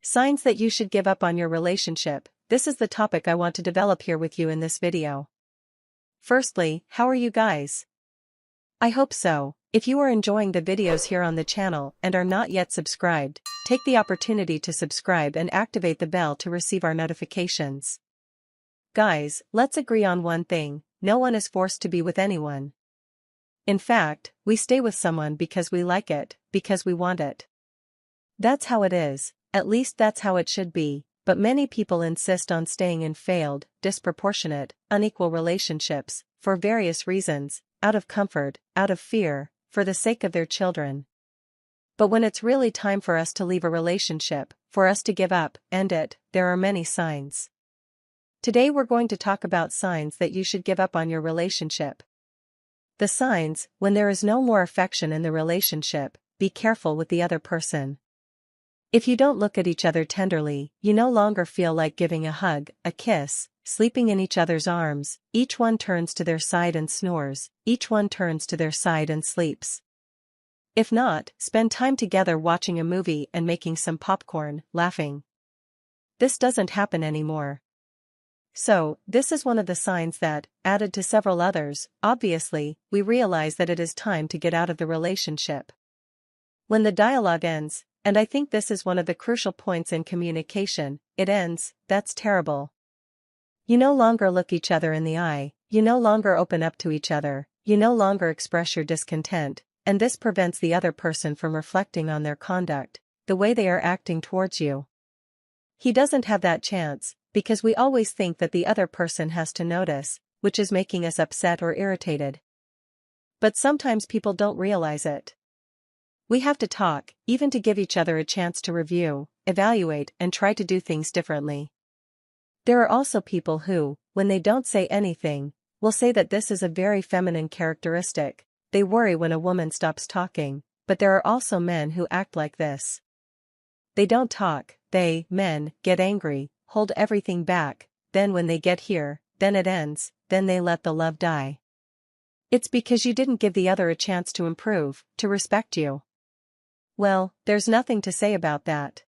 Signs that you should give up on your relationship. This is the topic I want to develop here with you in this video. Firstly, how are you guys? I hope so. If you are enjoying the videos here on the channel and are not yet subscribed, take the opportunity to subscribe and activate the bell to receive our notifications. Guys, let's agree on one thing: no one is forced to be with anyone. In fact, we stay with someone because we like it, because we want it. That's how it is, at least that's how it should be, but many people insist on staying in failed, disproportionate, unequal relationships, for various reasons, out of comfort, out of fear, for the sake of their children. But when it's really time for us to leave a relationship, for us to give up, end it, there are many signs. Today we're going to talk about signs that you should give up on your relationship. The signs: when there is no more affection in the relationship, be careful with the other person. If you don't look at each other tenderly, you no longer feel like giving a hug, a kiss, sleeping in each other's arms, each one turns to their side and snores, each one turns to their side and sleeps. If not, spend time together watching a movie and making some popcorn, laughing. This doesn't happen anymore. So, this is one of the signs that, added to several others, obviously, we realize that it is time to get out of the relationship. When the dialogue ends, and I think this is one of the crucial points in communication, it ends, that's terrible. You no longer look each other in the eye, you no longer open up to each other, you no longer express your discontent, and this prevents the other person from reflecting on their conduct, the way they are acting towards you. He doesn't have that chance, because we always think that the other person has to notice, which is making us upset or irritated. But sometimes people don't realize it. We have to talk, even to give each other a chance to review, evaluate, and try to do things differently. There are also people who, when they don't say anything, will say that this is a very feminine characteristic. They worry when a woman stops talking, but there are also men who act like this. They don't talk, men, get angry, hold everything back, then when they get here, then it ends, then they let the love die. It's because you didn't give the other a chance to improve, to respect you. Well, there's nothing to say about that.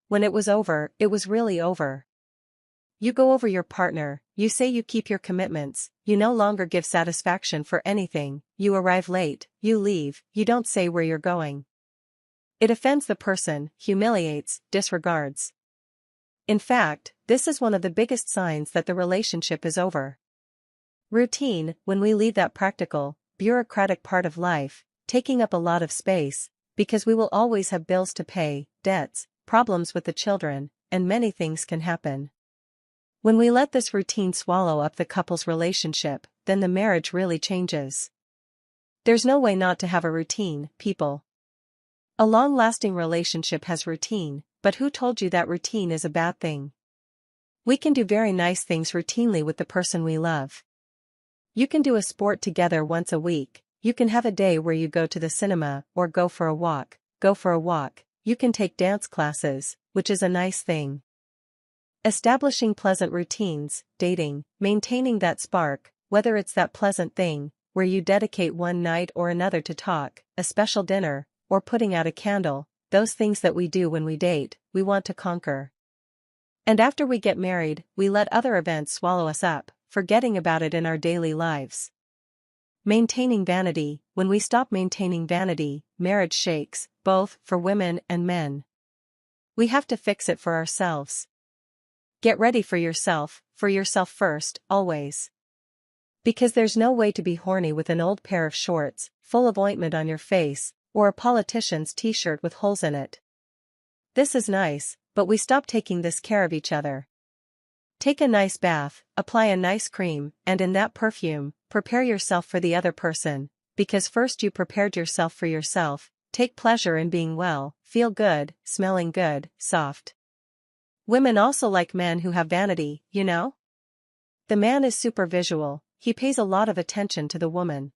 When it was over, it was really over. You go over your partner, you say you keep your commitments, you no longer give satisfaction for anything, you arrive late, you leave, you don't say where you're going. It offends the person, humiliates, disregards. In fact, this is one of the biggest signs that the relationship is over. Routine: when we leave that practical, bureaucratic part of life, taking up a lot of space, because we will always have bills to pay, debts, problems with the children, and many things can happen. When we let this routine swallow up the couple's relationship, then the marriage really changes. There's no way not to have a routine, people. A long-lasting relationship has routine, but who told you that routine is a bad thing? We can do very nice things routinely with the person we love. You can do a sport together once a week, you can have a day where you go to the cinema, or go for a walk, you can take dance classes, which is a nice thing. Establishing pleasant routines, dating, maintaining that spark, whether it's that pleasant thing, where you dedicate one night or another to talk, a special dinner, or putting out a candle, those things that we do when we date, we want to conquer. And after we get married, we let other events swallow us up, forgetting about it in our daily lives. Maintaining vanity: when we stop maintaining vanity, marriage shakes, both for women and men. We have to fix it for ourselves. Get ready for yourself first, always. Because there's no way to be horny with an old pair of shorts, full of ointment on your face, or a politician's t-shirt with holes in it. This is nice, but we stop taking this care of each other. Take a nice bath, apply a nice cream, and in that perfume, prepare yourself for the other person, because first you prepared yourself for yourself. Take pleasure in being well, feel good, smelling good, soft. Women also like men who have vanity, you know? The man is super visual, he pays a lot of attention to the woman.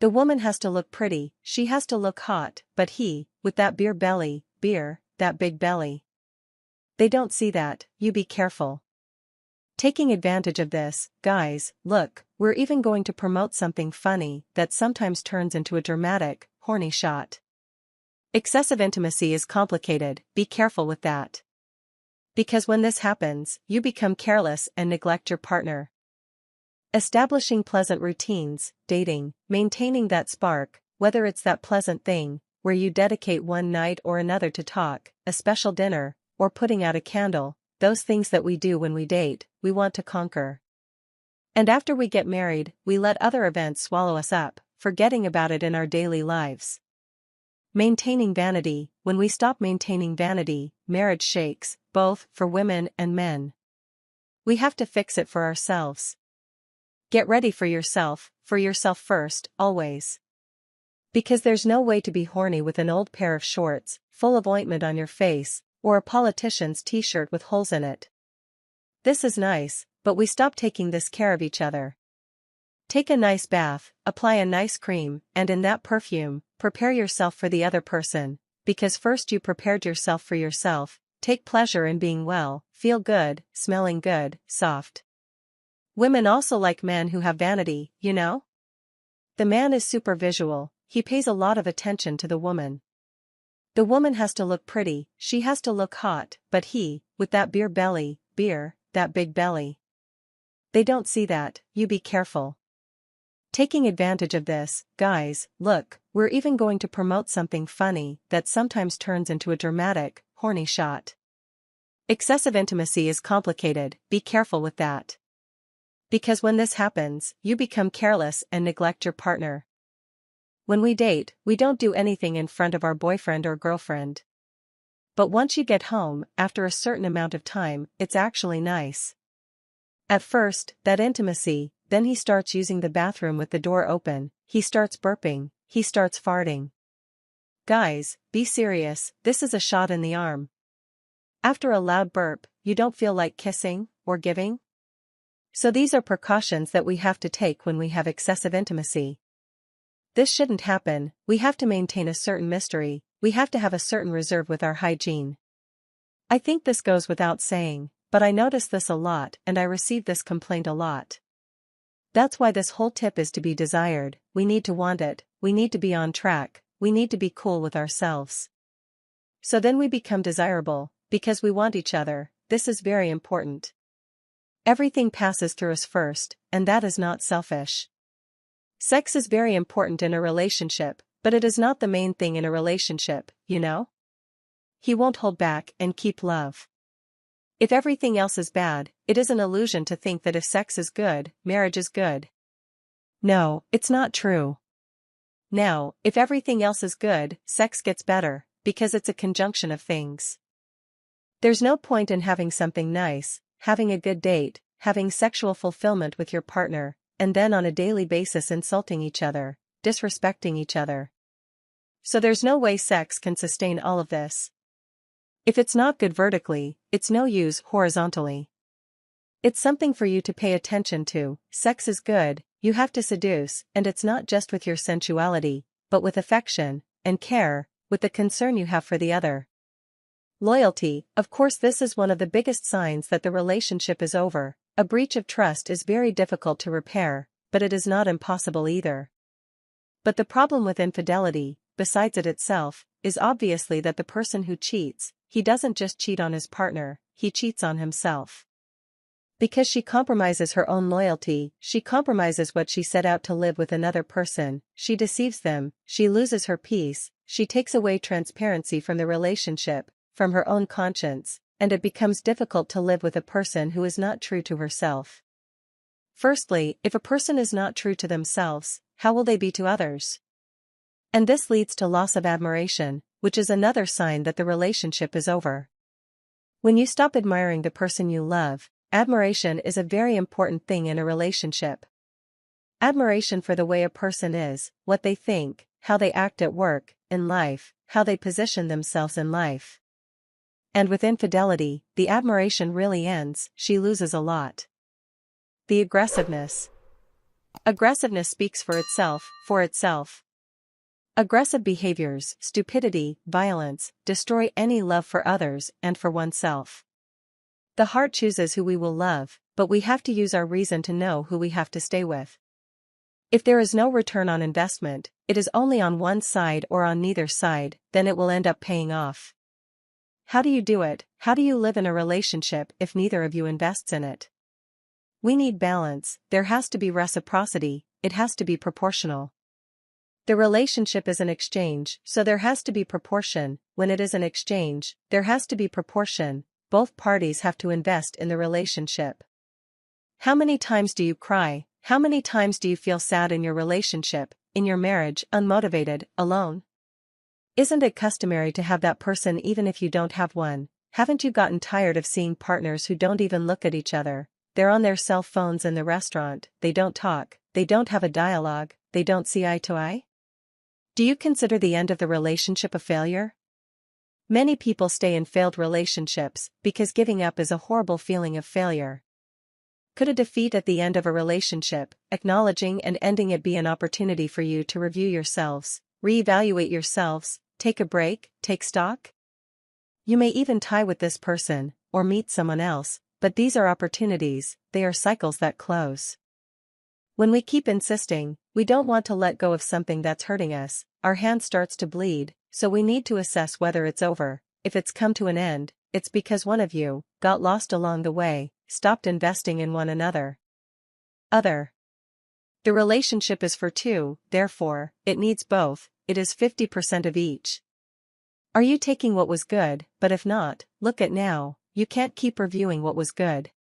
The woman has to look pretty, she has to look hot, but he, with that belly, that big belly. They don't see that, you be careful. Taking advantage of this, guys, look, we're even going to promote something funny that sometimes turns into a dramatic, horny shot. Excessive intimacy is complicated, be careful with that. Because when this happens, you become careless and neglect your partner. Establishing pleasant routines, dating, maintaining that spark, whether it's that pleasant thing, where you dedicate one night or another to talk, a special dinner, or putting out a candle, those things that we do when we date, we want to conquer. And after we get married, we let other events swallow us up, forgetting about it in our daily lives. Maintaining vanity, when we stop maintaining vanity, marriage shakes, both for women and men. We have to fix it for ourselves. Get ready for yourself first, always. Because there's no way to be horny with an old pair of shorts, full of ointment on your face, or a politician's t-shirt with holes in it. This is nice, but we stop taking this care of each other. Take a nice bath, apply a nice cream, and in that perfume, prepare yourself for the other person, because first you prepared yourself for yourself. Take pleasure in being well, feel good, smelling good, soft. Women also like men who have vanity, you know? The man is super visual, he pays a lot of attention to the woman. The woman has to look pretty, she has to look hot, but he, with that that big belly. They don't see that, you be careful. Taking advantage of this, guys, look, we're even going to promote something funny that sometimes turns into a dramatic, horny shot. Excessive intimacy is complicated, be careful with that. Because when this happens, you become careless and neglect your partner. When we date, we don't do anything in front of our boyfriend or girlfriend. But once you get home, after a certain amount of time, it's actually nice. At first, that intimacy, then he starts using the bathroom with the door open, he starts burping, he starts farting. Guys, be serious, this is a shot in the arm. After a loud burp, you don't feel like kissing, or giving? So these are precautions that we have to take when we have excessive intimacy. This shouldn't happen, we have to maintain a certain mystery, we have to have a certain reserve with our hygiene. I think this goes without saying, but I notice this a lot and I receive this complaint a lot. That's why this whole tip is to be desired, we need to want it, we need to be on track, we need to be cool with ourselves. So then we become desirable, because we want each other, this is very important. Everything passes through us first, and that is not selfish. Sex is very important in a relationship, but it is not the main thing in a relationship, you know? He won't hold back and keep love. If everything else is bad, it is an illusion to think that if sex is good, marriage is good. No, it's not true. Now, if everything else is good, sex gets better, because it's a conjunction of things. There's no point in having something nice, having a good date, having sexual fulfillment with your partner, and then on a daily basis insulting each other, disrespecting each other. So there's no way sex can sustain all of this. If it's not good vertically, it's no use horizontally. It's something for you to pay attention to. Sex is good, you have to seduce, and it's not just with your sensuality, but with affection, and care, with the concern you have for the other. Loyalty, of course, this is one of the biggest signs that the relationship is over. A breach of trust is very difficult to repair, but it is not impossible either. But the problem with infidelity, besides it itself, is obviously that the person who cheats, he doesn't just cheat on his partner, he cheats on himself. Because she compromises her own loyalty, she compromises what she set out to live with another person, she deceives them, she loses her peace, she takes away transparency from the relationship, from her own conscience, and it becomes difficult to live with a person who is not true to herself. Firstly, if a person is not true to themselves, how will they be to others? And this leads to loss of admiration, which is another sign that the relationship is over. When you stop admiring the person you love, admiration is a very important thing in a relationship. Admiration for the way a person is, what they think, how they act at work, in life, how they position themselves in life. And with infidelity, the admiration really ends, she loses a lot. The aggressiveness. Aggressiveness speaks for itself. Aggressive behaviors, stupidity, violence, destroy any love for others and for oneself. The heart chooses who we will love, but we have to use our reason to know who we have to stay with. If there is no return on investment, it is only on one side or on neither side, then it will end up paying off. How do you do it? How do you live in a relationship if neither of you invests in it? We need balance, there has to be reciprocity, it has to be proportional. The relationship is an exchange, so there has to be proportion. When it is an exchange, there has to be proportion, both parties have to invest in the relationship. How many times do you cry? How many times do you feel sad in your relationship, in your marriage, unmotivated, alone? Isn't it customary to have that person even if you don't have one? Haven't you gotten tired of seeing partners who don't even look at each other? They're on their cell phones in the restaurant, they don't talk, they don't have a dialogue, they don't see eye to eye? Do you consider the end of the relationship a failure? Many people stay in failed relationships because giving up is a horrible feeling of failure. Could a defeat at the end of a relationship, acknowledging and ending it, be an opportunity for you to review yourselves, reevaluate yourselves, take a break, take stock? You may even tie with this person, or meet someone else, but these are opportunities, they are cycles that close. When we keep insisting, we don't want to let go of something that's hurting us, our hand starts to bleed, so we need to assess whether it's over. If it's come to an end, it's because one of you got lost along the way, stopped investing in one another. The relationship is for two, therefore, it needs both, it is 50% of each. Are you taking what was good? But if not, look at now, you can't keep reviewing what was good.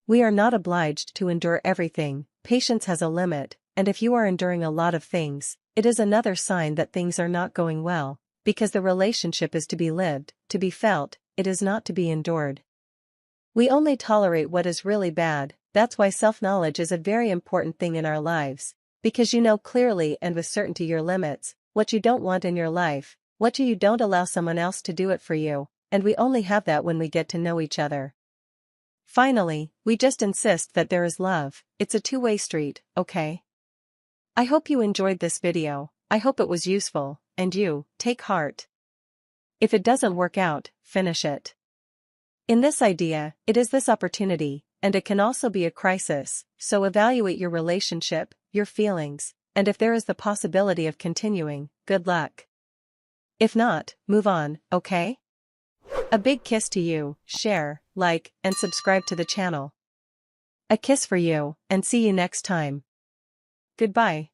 We are not obliged to endure everything, patience has a limit, and if you are enduring a lot of things, it is another sign that things are not going well, because the relationship is to be lived, to be felt, it is not to be endured. We only tolerate what is really bad, that's why self-knowledge is a very important thing in our lives, because you know clearly and with certainty your limits, what you don't want in your life, what you don't allow someone else to do it for you, and we only have that when we get to know each other. Finally, we just insist that there is love, it's a two-way street, okay? I hope you enjoyed this video, I hope it was useful, and you, take heart. If it doesn't work out, finish it. In this idea, it is this opportunity, and it can also be a crisis, so evaluate your relationship, your feelings, and if there is the possibility of continuing, good luck. If not, move on, okay? A big kiss to you, share, like, and subscribe to the channel. A kiss for you, and see you next time. Goodbye.